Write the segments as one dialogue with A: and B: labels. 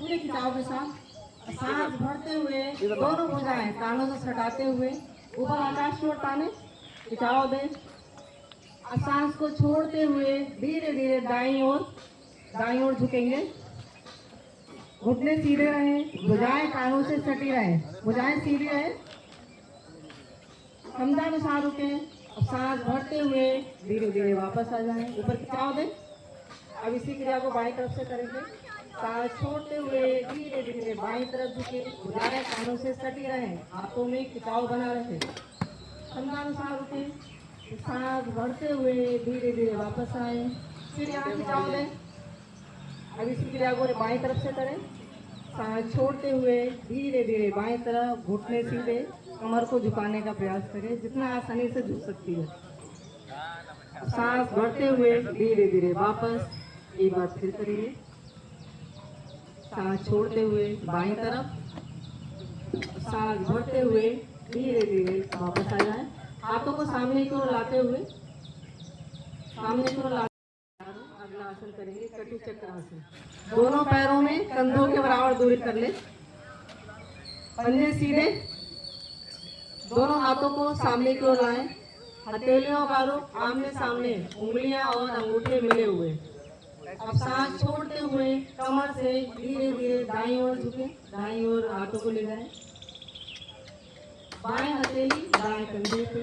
A: पूरे खिंचाव के साथ सांस भरते हुए दोनों भुजाएं कानों से सटाते हुए ऊपर आकाश की ओर ताने, खिंचाव दें। सांस को छोड़ते हुए धीरे धीरे दाईं ओर झुकेंगे। घुटने सीधे रहे, भुजाएं कानों से सटी रहे, भुजाएं सीधी रहे। क्षमतानुसार रुके। अब सांस भरते हुए धीरे धीरे वापस आ जाएं, ऊपर खिंचाव दें। अब इसी क्रिया को बाईं तरफ से करेंगे। सांस छोड़ते हुए धीरे धीरे बाईं तरफ झुके, भुजाएं कानों से सटी रहे, हाथों में खिंचाव बना रहे। क्षमतानुसार रुके। सांस भरते हुए धीरे धीरे वापस आए, फिर यहाँ खिंचाव दें। अब इसी क्रिया को बाईं तरफ से करें। सांस छोड़ते हुए धीरे धीरे बाईं तरफ, घुटने सीधे, कमर को झुकाने का प्रयास करें जितना आसानी से झुक सकती है। सांस भरते हुए धीरे धीरे वापस, एक बार फिर करिए। सांस छोड़ते हुए बाईं तरफ, सांस भरते हुए धीरे धीरे वापस आ जाए। हाथों को सामने की ओर लाते हुए, अगला आसन करेंगे कटु चक्र आसन। दोनों पैरों में कंधों के बराबर दूरी कर ले, पंजे सीधे, दोनों हाथों को सामने की ओर लाएं, हथेलियों का रुख आमने सामने, उंगलियां और अंगूठे मिले हुए। अब सांस छोड़ते हुए कमर से धीरे धीरे दाईं ओर झुके, दाईं ओर हाथों को ले जाएं। बाएं हथेली दाएं कंधे पे,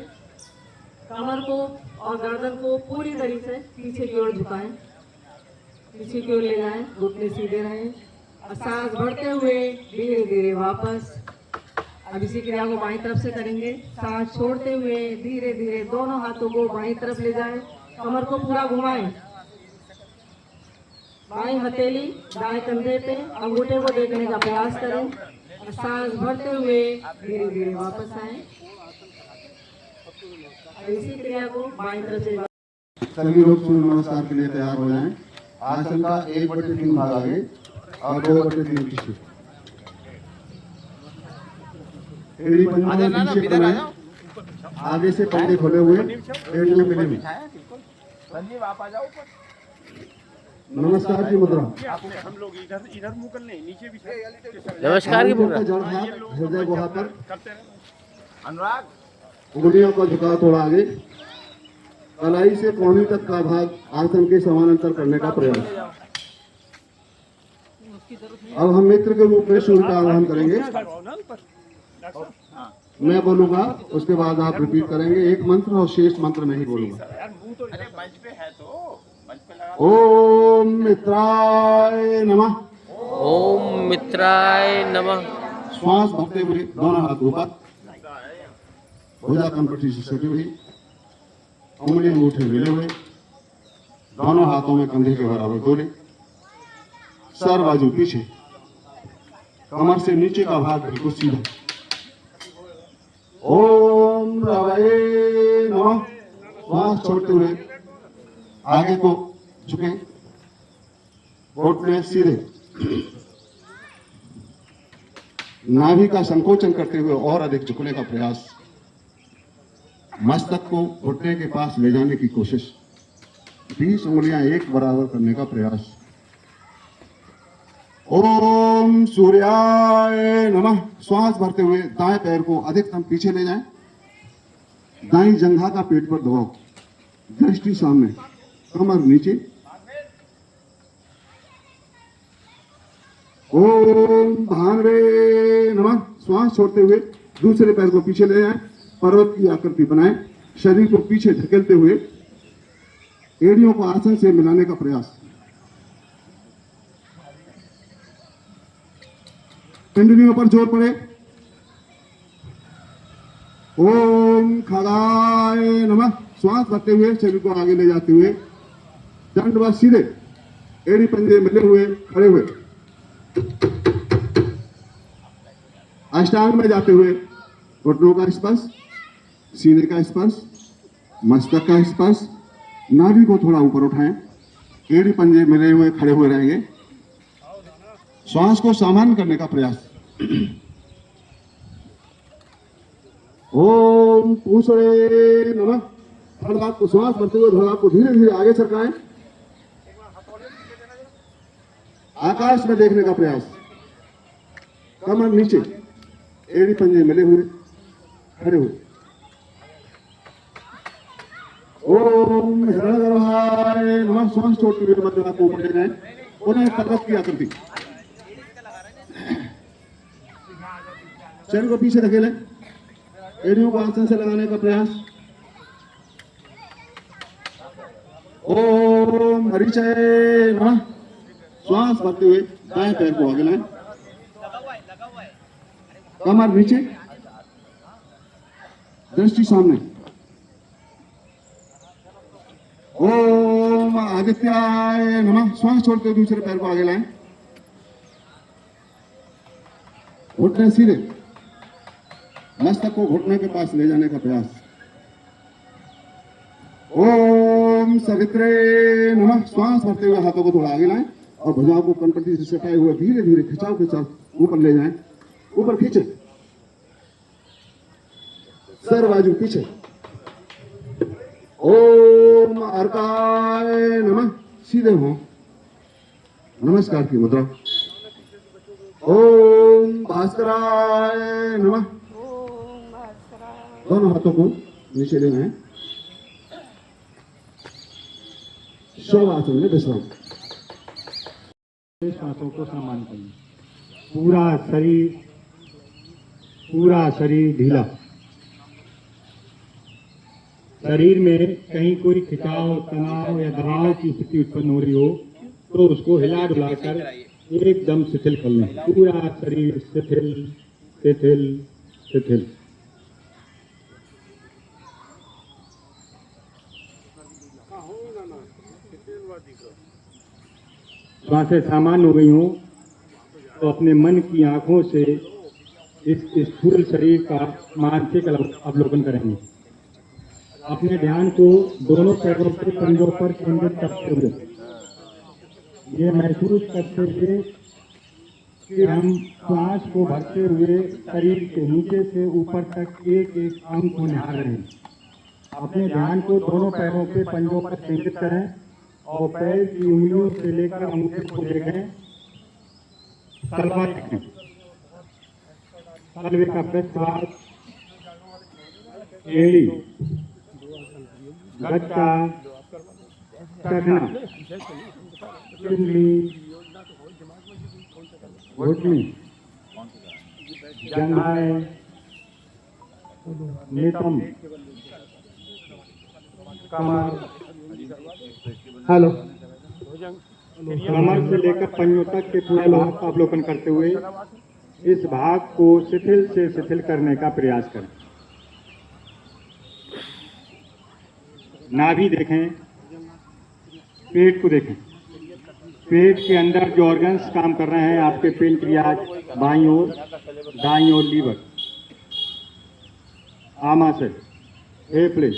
A: कमर को और गर्दन को पूरी तरीके से पीछे की ओर झुकाएं, पीछे की ओर ले जाएं, घुटने सीधे रहें। और सांस भरते हुए धीरे धीरे वापस। अब इसी क्रिया को बाईं तरफ से करेंगे। सांस छोड़ते हुए धीरे धीरे दोनों हाथों को बाईं तरफ ले जाएं, कमर को पूरा घुमाएं। बाईं हथेली दाएं कंधे पे, अंगूठे को देखने का प्रयास करें। सांस भरते हुए धीरे धीरे वापस आए। इसी क्रिया को बाईं तरफ से।
B: सभी लोग सूर्य नमस्कार के लिए तैयार हो जाएं। आसन का 1/3 भाग आगे और 2/3 पीछे। एड़ी पंजे पीछे बनाएं, आगे से पंजे खोले हुए, एड़ियां मिले हुए। नमस्कार की मुद्रा।
C: हम लोग इधर मुंह कर लें, नीचे भी
D: नमस्कार की मुद्रा।
B: हृदय गुहा पर
C: करते रहे। अनुराग,
B: उंगलियों का झुकाव थोड़ा आगे, कलाई से कोहनी तक का भाग आसन के समानांतर करने का प्रयास। अब हम मित्र के रूप में सूर्य का आवाहन करेंगे। मैं बोलूंगा, उसके बाद आप रिपीट करेंगे। एक मंत्र और शेष मंत्र में ही बोलूंगा।
C: मंच पे है तो मंच पे लगा।
B: ओम मित्राय नमः।
D: ओम मित्राय नमः।
B: श्वास भरते हुए दोनों हाथ ऊपर, भुजा कनपटी से सटी हुई, उंगली अंगूठे मिले हुए, दोनों हाथों में कंधे के बराबर तोले, सर बाजू पीछे, कमर से नीचे का भाग बिल्कुल सीधा। ओम रवये नमः। श्वास छोड़ते हुए आगे को झुके, घुटने सीधे, नाभि का संकोचन करते हुए और अधिक झुकने का प्रयास, मस्तक को घुटने के पास ले जाने की कोशिश, 20 उंगलियां एक बराबर करने का प्रयास। ओम सूर्याय नमः। श्वास भरते हुए दाएं पैर को अधिकतम पीछे ले जाएं, दाईं जंघा का पेट पर दबाओ, दृष्टि सामने, कमर नीचे। ओम भानवे नमः। श्वास छोड़ते हुए दूसरे पैर को पीछे ले जाएं, पर्वत की आकृति बनाएं, शरीर को पीछे धकेलते हुए एड़ियों को आसन से मिलाने का प्रयास। पिंडलियों पर जोर पड़े। ओम खगाय नमः। श्वास भरते हुए शरीर को आगे ले जाते हुए दंडवत सीधे, एड़ी पंजे मिले हुए, खड़े हुए, अष्टांग में जाते हुए घुटनों का स्पर्श, सीने का स्पर्श, मस्तक का स्पर्श, नाभि को थोड़ा ऊपर उठाएं, एड़ी पंजे मिले हुए खड़े हुए रहेंगे। श्वास को सामान्य करने का प्रयास। ओम पूषणे नमः। धड़ाक को श्वास भरते हुए धड़ाक को धीरे धीरे आगे सरकाएं, आकाश में देखने का प्रयास। कमर नीचे, एड़ी पंजे मिले हुए, खड़े हुए। ओम हिरण्यगर्भाय नमः। श्वास छोड़ते हुए मध्यमा को ऊपर ले जाएं। उन्हें पर्वत की आकृति, शरीर को पीछे धकेलें, एड़ियों को आसन से लगाने का प्रयास। ओम हरिचय नमः। श्वास भरते हुए दाएं पैर को आगे लाएं, कमर नीचे, दृष्टि सामने। ओम आदित्याय नमः। श्वास छोड़ते हुए दूसरे पैर को आगे लाएं, घुटने सीधे, मस्तक को घुटने के पास ले जाने का प्रयास। ओम सवित्रे नमः। श्वास भरते हुए हाथों को थोड़ा आगे लाएं और भुजाओं को कनपट्टी से सटाए हुए धीरे धीरे खिंचाव खिंचाव ऊपर ले जाएं, ऊपर खींचे, सर बाजू पीछे। ओम अर्काय नमः। सीधे हो, नमस्कार की मुद्रा। ओम भास्कराय नमः। दोनों हाथों को नीचे ले जाएं, शवासन में विश्राम।
E: सांसों को सामान्य करिए। पूरा शरीर ढीला। शरीर में कहीं कोई खिंचाव, तनाव या दबाव की स्थिति उत्पन्न हो रही हो तो उसको हिला डुलाकर एकदम शिथिल कर लें। पूरा शरीर शिथिल शिथिल शिथिल। श्वासें सामान्य हो गई हों तो अपने मन की आंखों से इस स्थूल शरीर का मानसिक अवलोकन करेंगे। अपने ध्यान को दोनों पैरों के पंजों पर केंद्रित करते हुए ये महसूस करते हुए कि हम श्वास को भरते हुए शरीर के नीचे से ऊपर तक एक एक अंग को निहार रहे हैं। अपने ध्यान को दोनों पैरों के पंजों पर केंद्रित करें और पैर की उंगलियों से लेकर अंगूठे को देखें। तलवा देखें, तलवे का पृष्ठभाग, एड़ी, गट्टा, टखना, पिंडली, घुटनी, जंघाएं, नितंब, कमर, कमर से लेकर पंजों तक के पूरे भाग का अवलोकन करते हुए इस भाग को शिथिल से शिथिल करने का प्रयास करें। नाभि देखें, पेट को देखें। पेट के अंदर जो ऑर्गन्स काम कर रहे हैं आपके पेनक्रियाज, बाईं ओर, दाईं ओर लीवर, आमाशय, फेफड़े,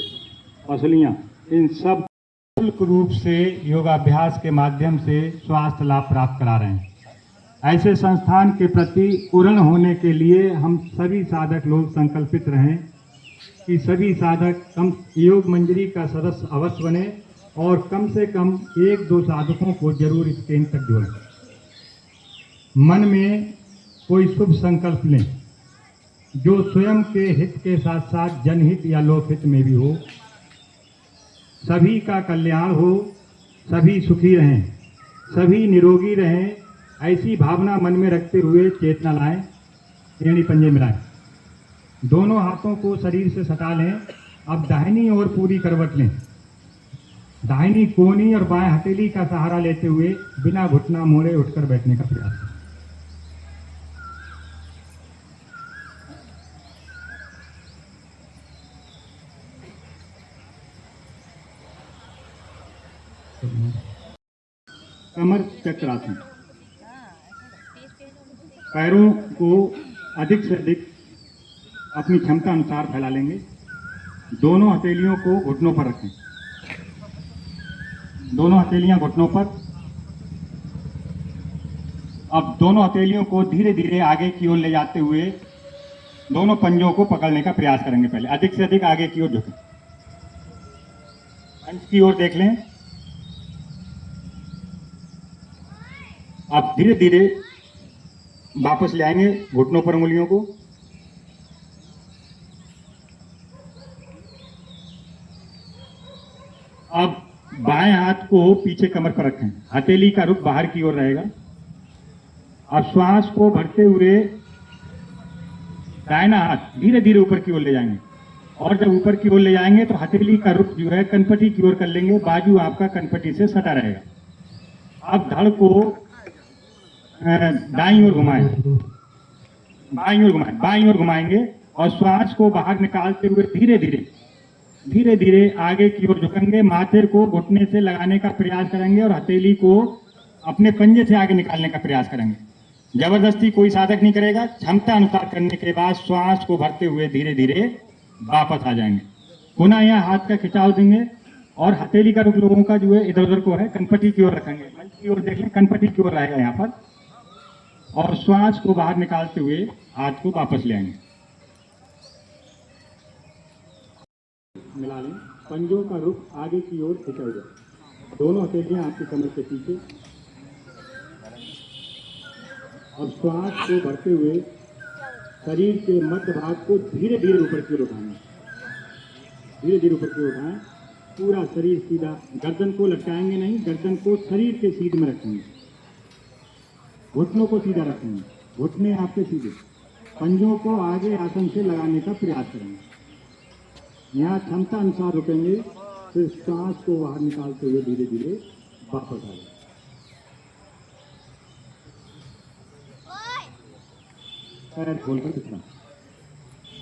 E: पसलियां, इन सब रूप से योगाभ्यास के माध्यम से स्वास्थ्य लाभ प्राप्त करा रहे हैं। ऐसे संस्थान के प्रति उड़न होने के लिए हम सभी साधक लोग संकल्पित रहें कि सभी साधक कम योग मंजरी का सदस्य अवश्य बने और कम से कम 1-2 साधकों को जरूर इस केंद्र तक जोड़ें। मन में कोई शुभ संकल्प लें जो स्वयं के हित के साथ साथ जनहित या लोकहित में भी हो। सभी का कल्याण हो, सभी सुखी रहें, सभी निरोगी रहें, ऐसी भावना मन में रखते हुए चेतना लाएं। एड़ी पंजे मिलाएं, दोनों हाथों को शरीर से सटा लें। अब दाहिनी ओर पूरी करवट लें। दाहिनी कोहनी और बाएं हथेली का सहारा लेते हुए बिना घुटना मोड़े उठकर बैठने का प्रयास करें। कमर चक्रासन। पैरों को अधिक से अधिक अपनी क्षमता अनुसार फैला लेंगे। दोनों हथेलियों को घुटनों पर रखें। दोनों हथेलियां घुटनों पर। अब दोनों हथेलियों को धीरे धीरे आगे की ओर ले जाते हुए दोनों पंजों को पकड़ने का प्रयास करेंगे। पहले अधिक से अधिक आगे की ओर झुकें, अंत की ओर देख लें। अब धीरे धीरे वापस ले आएंगे घुटनों पर उंगलियों को। अब बाएं हाथ को पीछे कमर पर रखें, हथेली का रुख बाहर की ओर रहेगा। अब श्वास को भरते हुए दाहिना हाथ धीरे धीरे ऊपर की ओर ले जाएंगे, और जब ऊपर की ओर ले जाएंगे तो हथेली का रुख जो है कनपटी की ओर कर लेंगे, बाजू आपका कनपटी से सटा रहेगा। अब धड़ को दाईं ओर घुमाएं, बाईं ओर घुमाएंगे और श्वास को बाहर निकालते हुए धीरे धीरे आगे की ओर झुकेंगे। माथे को घुटने से लगाने का प्रयास करेंगे और हथेली को अपने पंजे से आगे निकालने का प्रयास करेंगे। जबरदस्ती कोई साधक नहीं करेगा। क्षमता अनुसार करने के बाद श्वास को भरते हुए धीरे धीरे वापस आ जाएंगे। पुनः यहाँ हाथ का खिंचाव देंगे और हथेली का रुख लोगों का जो है इधर उधर को है, कनपटी की ओर रखेंगे। मंच की ओर देख लें, कनपटी की ओर रहेगा यहाँ पर, और श्वास को बाहर निकालते हुए हाथ को वापस ले आएंगे। मिला लें, पंजों का रुख आगे की ओर खिंचा हुआ, दोनों हथेलियां आपकी कमर के पीछे। अब श्वास को भरते हुए शरीर के मध्य भाग को धीरे धीरे ऊपर की ओर उठाएं, धीरे धीरे ऊपर की ओर उठाएं। पूरा शरीर सीधा, गर्दन को लटकाएंगे नहीं, गर्दन को शरीर के सीध में रखेंगे, घुटनों को सीधा रखेंगे, घुटने आपके सीधे, पंजों को आगे आसन से लगाने का प्रयास करेंगे। यहाँ क्षमता अनुसार रुकेंगे, फिर सांस को बाहर निकालते हुए धीरे धीरे वापस आ जाए। पैर खोलकर दिखना,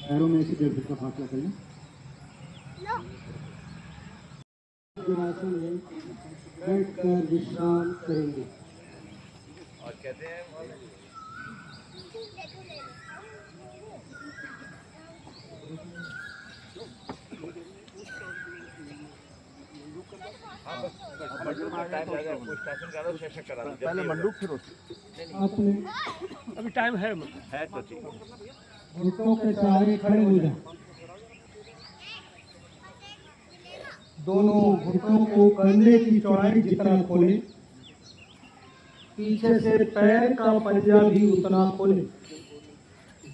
E: पैरों में 1.5 फुट का फासला कर लें। आसन में बैठकर विश्राम करेंगे।
C: और कहते हैं पहले मंडूक फिर
E: आपने
C: अभी टाइम है तो ठीक
E: घुटनों के सहारे खड़े हो जाए, दोनों घुटनों को कंधे की चौड़ाई जितना खोलें, पीछे से पैर का पंजा भी उतना खोलें।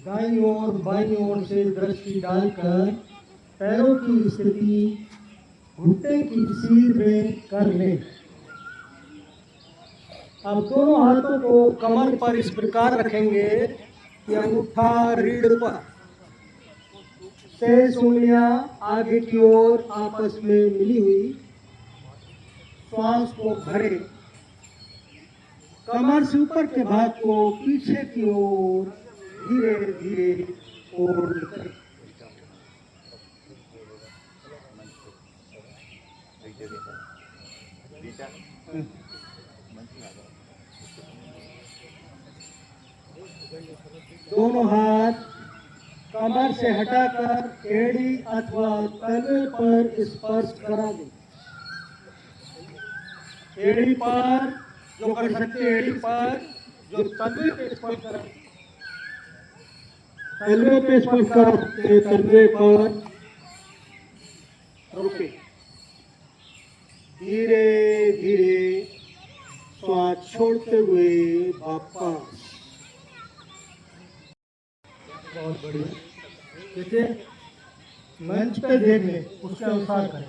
E: दाईं ओर बाईं ओर से दृष्टि डालकर पैरों की स्थिति घुटने की सीध में कर लें। अब दोनों हाथों को कमर पर इस प्रकार रखेंगे कि अंगूठा रीढ़ पर, शेष उंगलियां आगे की ओर आपस में मिली हुई। श्वास को भरे, कमर से ऊपर के भाग को पीछे की ओर धीरे धीरे फोल्ड करें। दोनों हाथ कमर से हटाकर एड़ी अथवा तलवे पर स्पर्श करा दें। एड़ी पर जो कर सकते, एड़ी पर जो तलवे पे स्पर्श करा, तलवे पे स्पर्श करा सकते, तलवे पर रुके। धीरे धीरे श्वास छोड़ते हुए वापस। बहुत बढ़िया। देखिए, मंच पे देख लें, उसके अनुसार करें।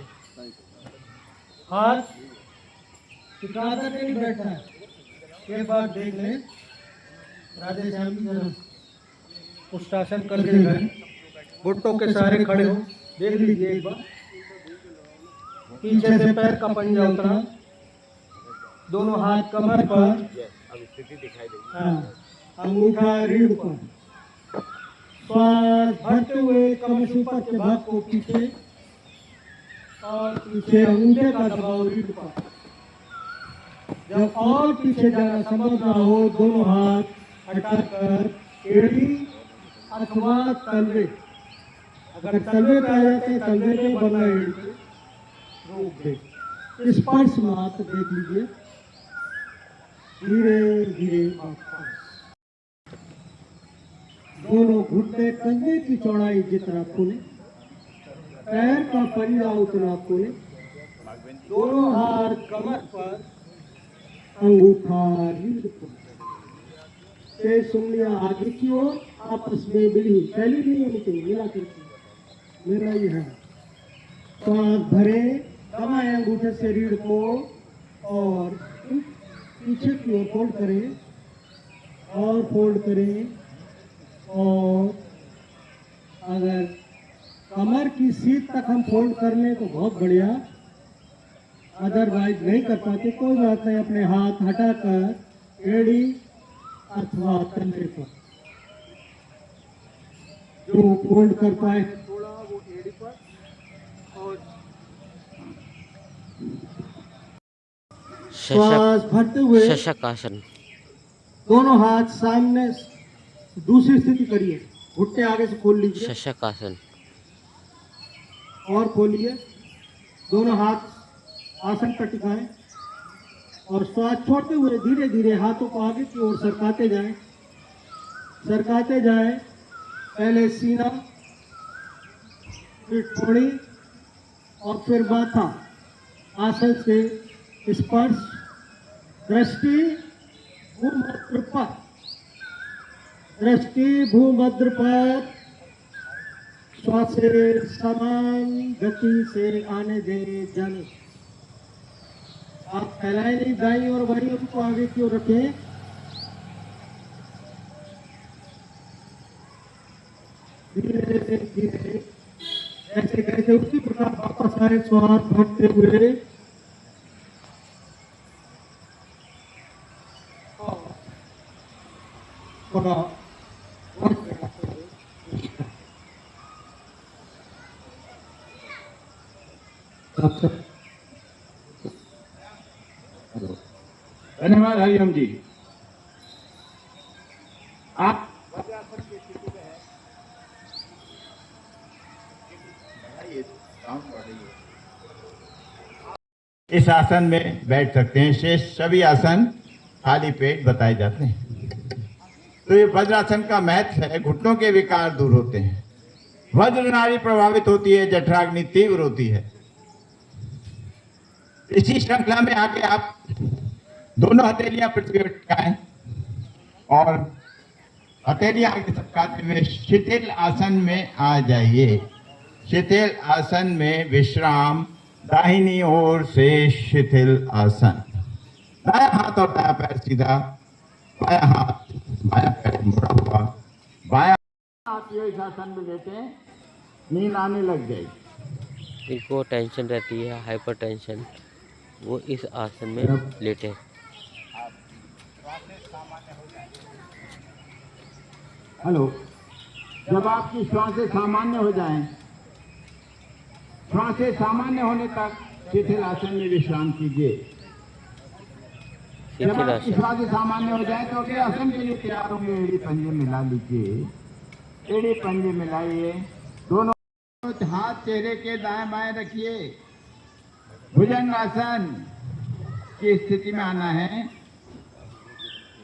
E: हाथ टिका कर नहीं बैठना है, एक बार देख लें। राधे श्याम की तरह पुष्टासन कर दें, घुटनों के सहारे खड़े हो, देख लीजिए एक बार। पीछे से पैर का पंजा उतना, दोनों हाथ कमर पर, अंगूठा रीढ़ पर। श्वास भरते हुए कमर से ऊपर के भाग को पीछे और पीछे अंगूठे का दबाव रीढ़ पर। जब और पीछे जाना संभव न हो, दोनों हाथ हटाकर एड़ी अथवा तलवे, अगर तलवे पे आ जाते हैं तलवे पे, वरना एड़ी पे रोक दे। स्पर्श मात्र देख लीजिए। धीरे धीरे वापस। दोनों घुटने कंधे की चौड़ाई जितना खोले, पैर का पंजा उतना खोले। दोनों हाथ कमर पर, अंगूठा रीढ़ पर।
F: तेज उंगलियां आगे की ओर आपस में मिली, फैली नहीं होनी चाहिए, मिला करके। मेरा ये है, श्वास भरे, दबाएं अंगूठे से रीढ़ को और पीछे की ओर फोल्ड करें और फोल्ड करें। और अगर कमर की सीट तक हम फोल्ड कर लें तो बहुत बढ़िया, अदरवाइज नहीं कर पाते कोई बात नहीं, अपने हाथ हटाकर एड़ी अथवा कंधे पर जो फोल्ड कर पाए थोड़ा वो एड़ी पर, और श्वास भरते हुए
D: शशक आसन।
F: दोनों हाथ सामने, दूसरी स्थिति करिए, घुटने आगे से खोल लीजिए
D: शशक आसन।
F: और खोलिए, दोनों हाथ आसन पर टिकाएं और श्वास छोड़ते हुए धीरे धीरे हाथों को आगे की ओर सरकाते जाएं, सरकाते जाएं। पहले सीना, फिर ठोड़ी और फिर माथा। आसन से स्पर्श, दृष्टि भूमध्य पर, दृष्टि भूमध्य पर श्वास से समान गति से आने देने जाने। आप फैलाए नहीं, दाईं और बाईं को आगे की ओर रखें। धीरे धीरे ऐसे कैसे उसी प्रकार वापस आए, श्वास भरते हुए
E: धन्यवाद हरिओम जी। आप इस आसन में बैठ सकते हैं। शेष सभी आसन खाली पेट बताए जाते हैं। तो ये वज्रासन का महत्व है, घुटनों के विकार दूर होते हैं, वज्र नाड़ी प्रभावित होती है, जठराग्नि तीव्र होती है। इसी श्रृंखला में आके आप दोनों हथेलियां पृथ्वी पर टिकाएं और हथेलियां आगे सरकाते हुए शिथिल आसन में आ जाइए। शिथिल आसन में विश्राम, दाहिनी ओर से शिथिल आसन। दायां हाथ और दायां पैर सीधा, बायां हाथ बायां पैर मुड़ा हुआ, बायां आप ये इस आसन में लेते हैं, नींद आने लग जाएगी।
D: इनको टेंशन रहती है, हाइपर टेंशन, वो इस आसन में लेटे।
E: हेलो, जब आपकी श्वासें सामान्य हो जाएं, श्वासें सामान्य होने तक शिथिल आसन में विश्राम कीजिए। जब
D: शिथिल
E: आपकी
D: आसन।
E: श्वासें सामान्य हो जाए तो अगले आसन के लिए तैयार होंगे। एड़ी पंजे मिला लीजिए, एड़ी पंजे मिलाइए, दोनों हाथ चेहरे के दाएं बाएं रखिए। भुजंग आसन की स्थिति में आना है।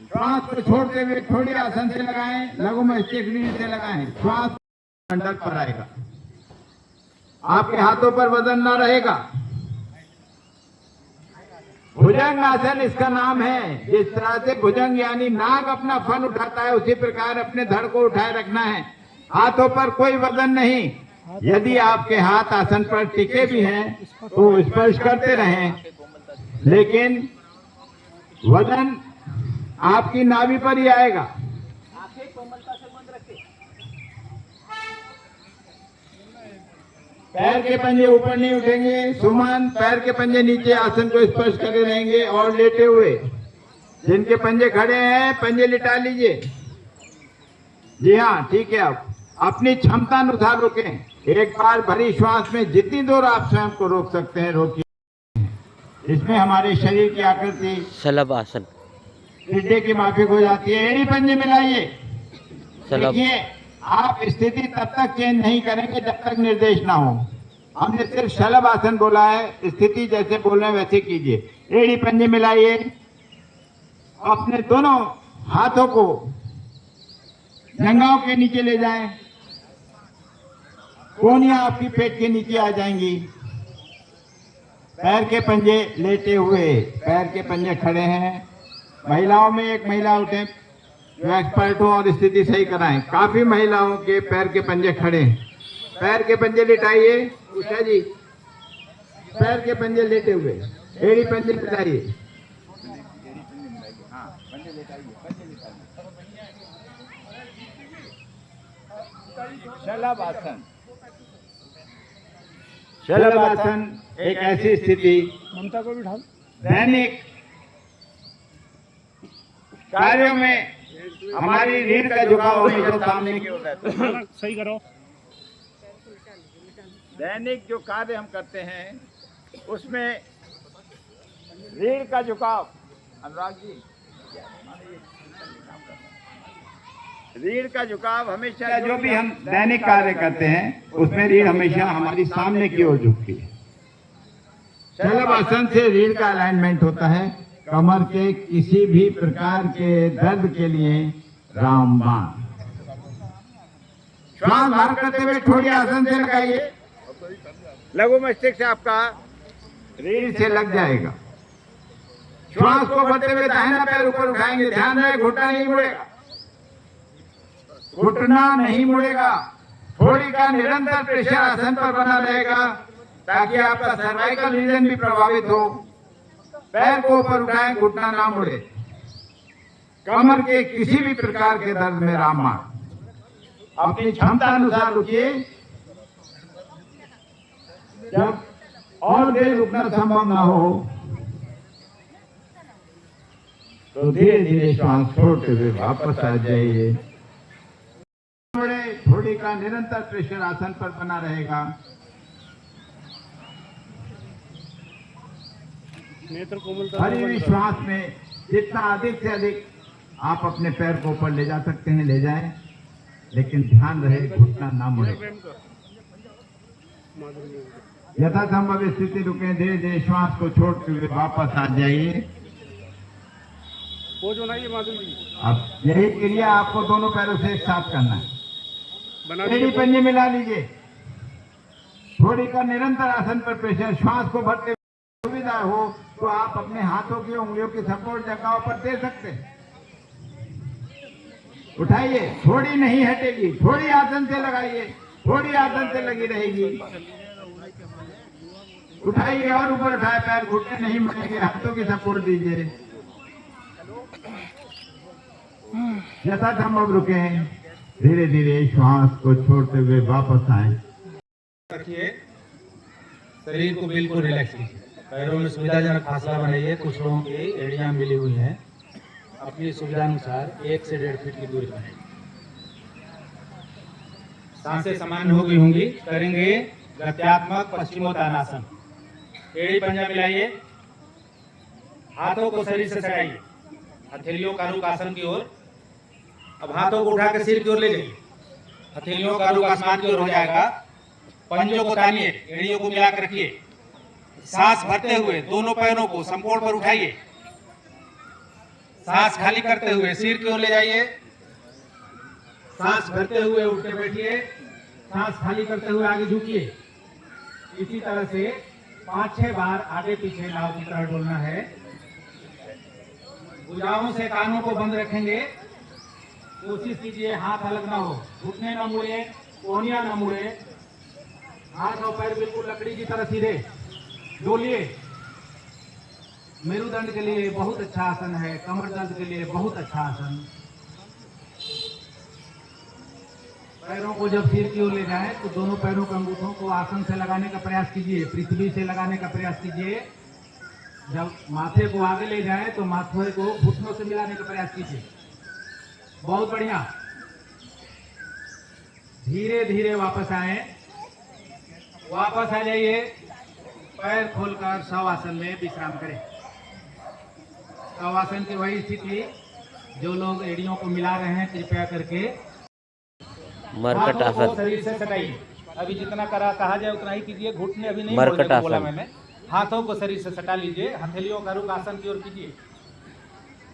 E: श्वास को छोड़ते हुए थोड़ी आसन से लगाएं, लघु मस्तिष्क रीढ़ से लगाएं। श्वास मंडल पर आएगा, आपके हाथों पर वजन ना रहेगा। भुजंग आसन इसका नाम है। जिस तरह से भुजंग यानी नाग अपना फन उठाता है, उसी प्रकार अपने धड़ को उठाए रखना है। हाथों पर कोई वजन नहीं। यदि आपके हाथ आसन पर टिके भी हैं तो स्पर्श करते रहें, लेकिन वजन आपकी नाभि पर ही आएगा। पैर के पंजे ऊपर नहीं उठेंगे। सुमन, पैर के पंजे नीचे आसन को स्पर्श करे रहेंगे और लेटे हुए। जिनके पंजे खड़े हैं, पंजे लिटा लीजिए। जी हाँ, ठीक है। आप अपनी क्षमता अनुसार रोकें। एक बार भरी श्वास में जितनी देर आप स्वयं को रोक सकते हैं रोकिए। इसमें हमारे शरीर की आकृति
D: सलब आसन।
E: हृदय की माफिक हो जाती है। एड़ी पंजे मिलाइए।
D: सलब।
E: देखिए, आप स्थिति तब तक चेंज नहीं करेंगे जब तक निर्देश ना हो। हमने सिर्फ शलभ आसन बोला है, स्थिति जैसे बोल रहे हैं वैसे कीजिए। एड़ी पंजे मिलाइए, अपने दोनों हाथों को जंघाओं के नीचे ले जाएं, कोहनियां आपकी पेट के नीचे आ जाएंगी। पैर के पंजे लेटे हुए, पैर के पंजे खड़े हैं। महिलाओं में एक महिला उठे,
G: जो एक्सपर्ट हो और स्थिति सही कराएं। काफी महिलाओं के पैर के पंजे खड़े हैं, पैर के पंजे लिटाइए। उषा जी, पैर के पंजे लेटे हुए, एड़ी पंजे लिटाइए।
C: शलभासन।
G: शलभासन एक ऐसी स्थिति
C: ममता को बिठा।
G: दैनिक कार्यों में हमारी रीढ़ का झुकाव हमेशा सामने की ओर रहता है।
C: सही करो। दैनिक जो कार्य हम करते हैं उसमें रीढ़ का झुकाव, अनुराग जी, रीढ़ का झुकाव हमेशा
G: जो भी हम दैनिक कार्य करते हैं उसमें रीढ़ हमेशा हमारी सामने की ओर झुकती है। शलभासन से रीढ़ का अलाइनमेंट होता है। कमर के किसी भी प्रकार के दर्द के लिए रामबाण। श्वास बाहर करते हुए ठोड़ी आसन से लगाइए।
C: लघु मस्तिष्क से आपका
G: रीढ़ से लग जाएगा। श्वास को भरते हुए दाहिना पैर ऊपर उठाएंगे। ध्यान रहे घुटना नहीं मुड़ेगा, घुटना नहीं मुड़ेगा। थोड़ी का निरंतर प्रेशर आसन पर बना रहेगा ताकि आपका सर्वाइकल रीजन भी प्रभावित हो। पैर को ऊपर उठाएं, घुटना ना मुड़े। कमर के किसी भी प्रकार के दर्द में रामबाण। अपनी क्षमता अनुसार रुकिए। जब और देर रुकना संभव ना हो तो धीरे धीरे श्वास छोड़ते हुए वापस आ जाइए। थोड़ी का निरंतर प्रेशर आसन पर बना रहेगा।
C: नेत्र कोमलता।
G: भरी हुई श्वास में जितना अधिक से अधिक आप अपने पैर को ऊपर ले जा सकते हैं ले जाएं, लेकिन ध्यान रहे घुटना ना मुड़े। यथासंभव स्थिति रुके, धीरे धीरे श्वास को छोड़ते हुए वापस आ जाइए।
C: पोज बनाइए माधुरी जी।
G: अब यही क्रिया आपको दोनों पैरों से एक साथ करना है। एड़ी पंजे मिला लीजिए। थोड़ी का निरंतर आसन पर प्रेशर। श्वास को भरते सुविधा हो तो आप अपने हाथों की उंगलियों की सपोर्ट जगहों पर दे सकते हैं। उठाइए, थोड़ी नहीं हटेगी। थोड़ी आसन से लगाइए, थोड़ी आसन से लगी रहेगी। उठाइए और ऊपर उठाए, पैर घुटने नहीं मुड़ेंगे। हाथों की सपोर्ट दीजिए। यथासंभव रुके, धीरे धीरे श्वास को छोड़ते हुए वापस आए।
H: रखिए, शरीर को बिल्कुल रिलैक्स कीजिए। पैरों में सुविधाजनक फासला बनाइए। कुछ लोगों की एड़ियां मिली हुई हैं, अपनी सुविधानुसार 1 से 1.5 फीट की दूरी बनाइए। सांसें सामान्य हो गई होंगी। करेंगे गत्यात्मक पश्चिमोत्तानासन। एड़ी पंजा मिलाइए, हाथों को शरीर से सटाइए, हथेलियों का रुख आसन की ओर। अब हाथों को उठाकर सिर की ओर ले जाइए, हथेलियों का रुख आसमान की ओर हो जाएगा। पंजों को तानिए, एड़ियों को मिलाकर रखिए। सांस भरते हुए दोनों पैरों को संकोण पर उठाइए। सांस खाली करते हुए सिर की ओर ले जाइए। सांस भरते हुए उठ के बैठिए। सांस खाली करते हुए आगे झुकिए। इसी तरह से 5-6 बार आगे पीछे नाव की तरह डोलना है। भुजाओं से कानों को बंद रखेंगे। कोशिश कीजिए हाथ अलग ना हो, घुटने ना मुड़े, कोहनियां ना मुड़े। हाथ और पैर बिल्कुल लकड़ी की तरह सीधे डोलिए। मेरुदंड के लिए बहुत अच्छा आसन है, कमर दर्द के लिए बहुत अच्छा आसन। पैरों को जब सिर की ओर ले जाएं तो दोनों पैरों के अंगूठों को आसन से लगाने का प्रयास कीजिए, पृथ्वी से लगाने का प्रयास कीजिए। जब माथे को आगे ले जाएं तो माथे को घुटनों से मिलाने का प्रयास कीजिए। बहुत बढ़िया। धीरे धीरे वापस आए, वापस आ जाइए। पैर खोलकर शवासन में विश्राम करें। शवासन की वही स्थिति। जो लोग एड़ियों को मिला रहे हैं कृपया करके
D: मरकट
H: हाथों को
D: आसन।
H: शरीर से सटाइए। अभी जितना कहा जाए उतना ही कीजिए। घुटने अभी नहीं
D: मरकट
H: मोड़ने को बोला
D: आसन।
H: मैंने। हाथों को शरीर से सटा लीजिए, हथेलियों का रुख आसन की ओर कीजिए।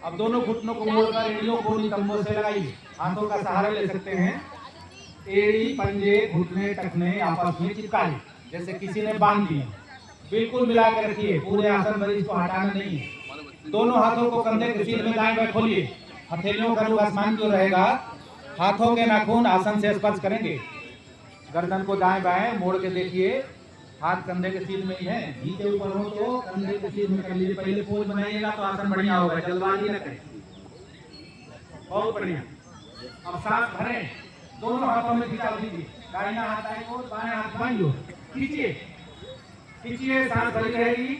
H: अब दोनों घुटनों को मोड़कर एड़ियों को नितंबों से लगाइए। हाथों का सहारा ले सकते हैं। एड़ी, पंजे, घुटने, टखने आपस में चिपकाइए जैसे किसी ने बांध दिए। बिल्कुल मिला कर रखिए। पूरे आसन पर इसको हटाना नहीं है। दोनों हाथों को कंधे के सीध में दाएं बाएं खोलिए। हथेलियों का रुख आसमान की ओर रहेगा। हाथों के नाखून आसन से स्पर्श करेंगे। गर्दन को दाएं बाएं मोड़ के देखिए, हाथ कंधे के सीध में ही है। नीचे ऊपर हो तो कंधे के सीध में कर लीजिए। पहले पोज बनाइएगा तो आसन बढ़िया होगा, जल्दबाजी न करें। बहुत बढ़िया। अब सांस भरें, दोनों हाथों में खिंचाव दीजिए। दाहिना हाथ दाईं ओर, बाएं हाथ बाईं ओर। खींचिए खींचिए, सांस भरी रहेगी।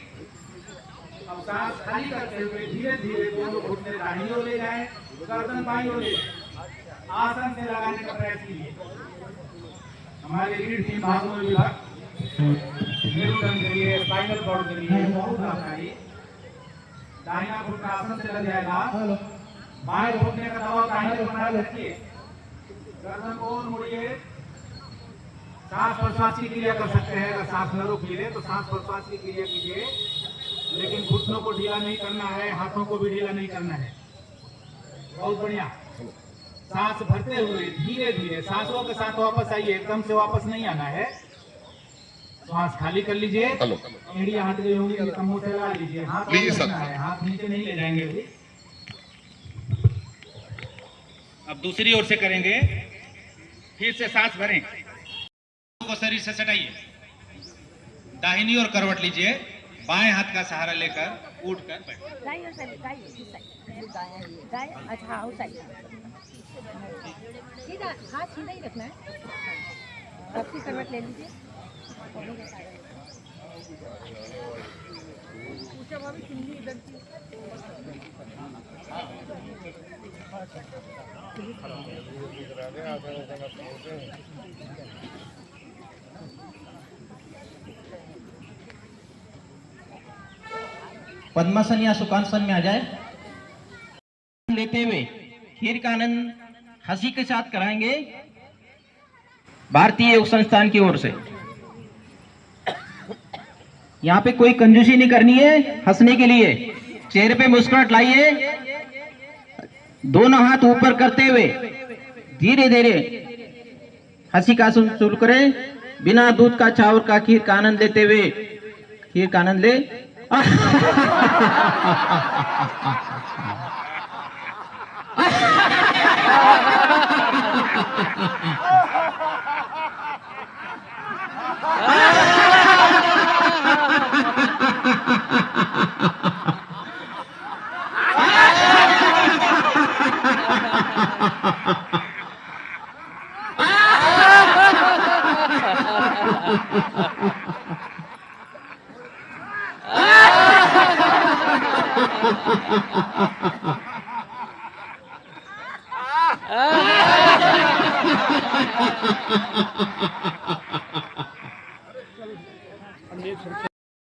H: अब सांस खाली करते हुए धीरे धीरे दोनों घुटने दाहिनी ओर ले जाएं, गर्दन बाईं ओर ले जाएं। आसन से लगाने का प्रयास कीजिए। हमारे रीढ़ की भागों में विभाग मेरुदंड के लिए, स्पाइनल कॉर्ड के लिए बहुत लाभकारी। दाहिना घुटना आसन से लग जाएगा। बाएं घुटने का दबाव दाहिने को बनाए रखिए। गर्दन को और मुड़िए। सांस प्रश्वास की क्रिया कर सकते हैं। अगर सांस न रोक मिले तो सांस प्रश्वास की क्रिया कीजिए, लेकिन घुटनों को ढीला नहीं करना है, हाथों को भी ढीला नहीं करना है। बहुत बढ़िया। सांस भरते हुए धीरे धीरे सांसों के साथ वापस आइए, एकदम से वापस नहीं आना है। सांस खाली कर लीजिए। एड़ियां हट गई होंगी, मुंह से लगा लीजिए। हाथ रखना है, हाथ नीचे नहीं ले जाएंगे अभी। अब दूसरी ओर से करेंगे। फिर से सांस भरें, को शरीर से सटाइए। दाहिनी ओर करवट लीजिए, बाएं हाथ का सहारा लेकर उठकर बैठिए।
I: अच्छा सीधा हाथ सीधा ही रखना है। रस्सी करवट ले लीजिए। इधर
J: पद्मासन या सुखासन में आ जाए। लेते हुए खीर का आनंद हंसी के साथ कराएंगे भारतीय योग संस्थान की ओर से। यहाँ पे कोई कंजूसी नहीं करनी है। हंसने के लिए चेहरे पे मुस्कुराहट लाइए। दोनों हाथ ऊपर करते हुए धीरे धीरे हंसी का आसन शुरू करें। बिना दूध का चावल का खीर का आनंद लेते हुए खीर का आनंद ले।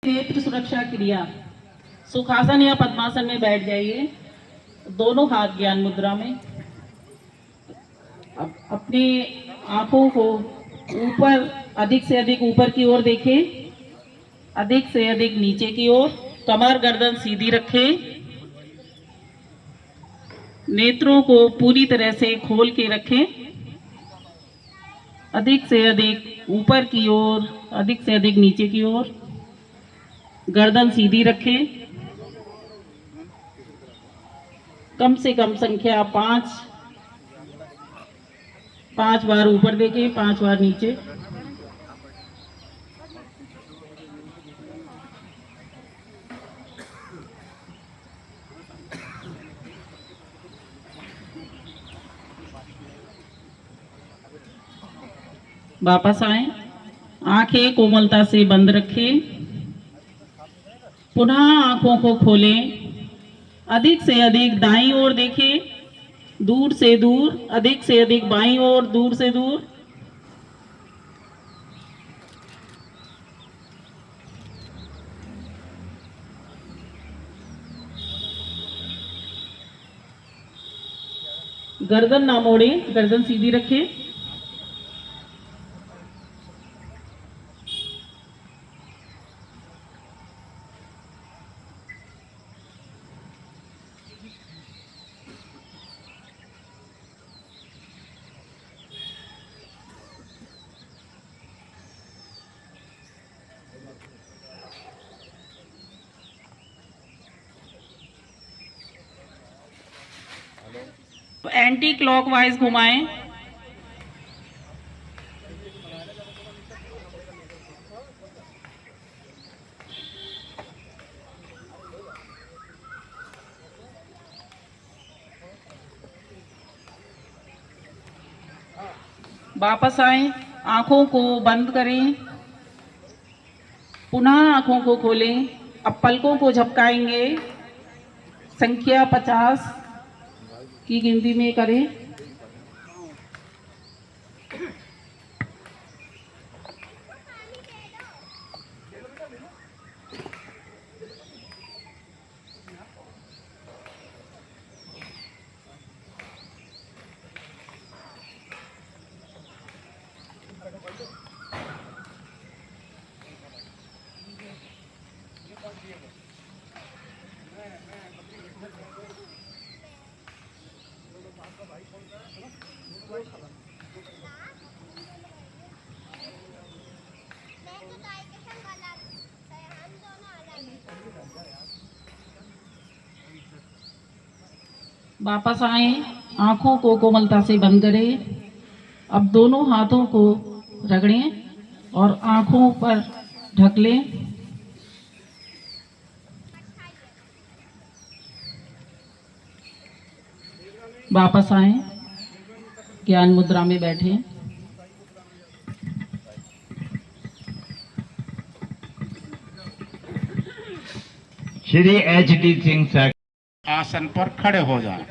A: नेत्र सुरक्षा क्रिया। सुखासन या पद्मासन में बैठ जाइए। दोनों हाथ ज्ञान मुद्रा में। अपनी आंखों को ऊपर, अधिक से अधिक ऊपर की ओर देखें, अधिक से अधिक नीचे की ओर। कमर गर्दन सीधी रखें। नेत्रों को पूरी तरह से खोल के रखें। अधिक से अधिक ऊपर की ओर, अधिक से अधिक नीचे की ओर। गर्दन सीधी रखें। कम से कम संख्या 5 बार ऊपर देखें, 5 बार नीचे। वापस आए। आंखें कोमलता से बंद रखें। पुनः आंखों को खोलें। अधिक से अधिक दाईं ओर देखें, दूर से दूर। अधिक से अधिक बाईं ओर, दूर से दूर। गर्दन ना मोड़े, गर्दन सीधी रखें।
B: हेलो।
A: एंटी क्लॉकवाइज घुमाएं। वापस आएं, आंखों को बंद करें, पुनः आंखों को खोलें। अब पलकों को झपकाएंगे, संख्या 50 की गिनती में करें। वापस आए, आंखों को कोमलता से बंद करें। अब दोनों हाथों को रगड़ें और आंखों पर ढक लें। वापस आए, ज्ञान मुद्रा में बैठें।
G: श्री एच.डी. सिंह सर आसन पर खड़े हो जाएं।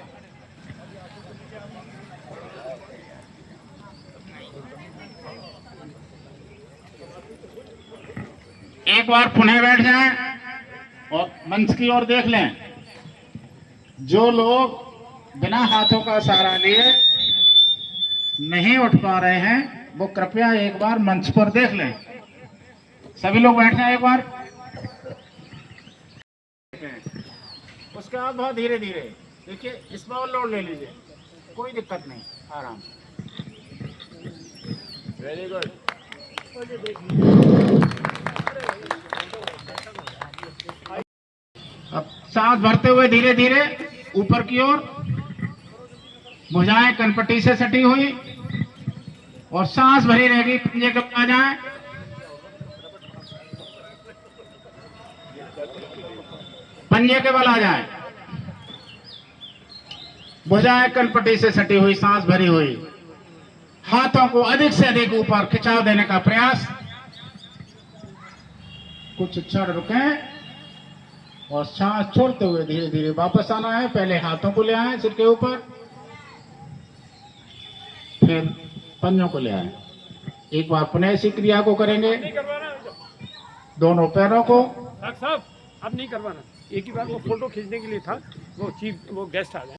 G: एक बार पुनः बैठ जाएं और मंच की ओर देख लें। जो लोग बिना हाथों का सहारा लिए नहीं उठ पा रहे हैं वो कृपया एक बार मंच पर देख लें। सभी लोग बैठ जाएं एक बार। उसके बाद बहुत धीरे धीरे देखिए, इसमें और लोड ले लीजिए, कोई दिक्कत नहीं, आराम। Very good. अब सांस भरते हुए धीरे धीरे ऊपर की ओर, भुजाएं कनपट्टी से सटी हुई और सांस भरी रहेगी। पंजे कब आ जाए, पंजे के बल आ जाए। भुजाएं कनपट्टी से सटी हुई, सांस भरी हुई। हाथों को अधिक से अधिक ऊपर खिंचाव देने का प्रयास। कुछ क्षण रुकें और सांस छोड़ते हुए धीरे धीरे वापस आना है। पहले हाथों को ले आए सिर के ऊपर, फिर पंजों को ले आए। एक बार पुनः इसी क्रिया को करेंगे। दोनों पैरों को।
K: साहब अब नहीं करवाना, एक ही बार वो फोटो खींचने के लिए था, वो गेस्ट आ गए।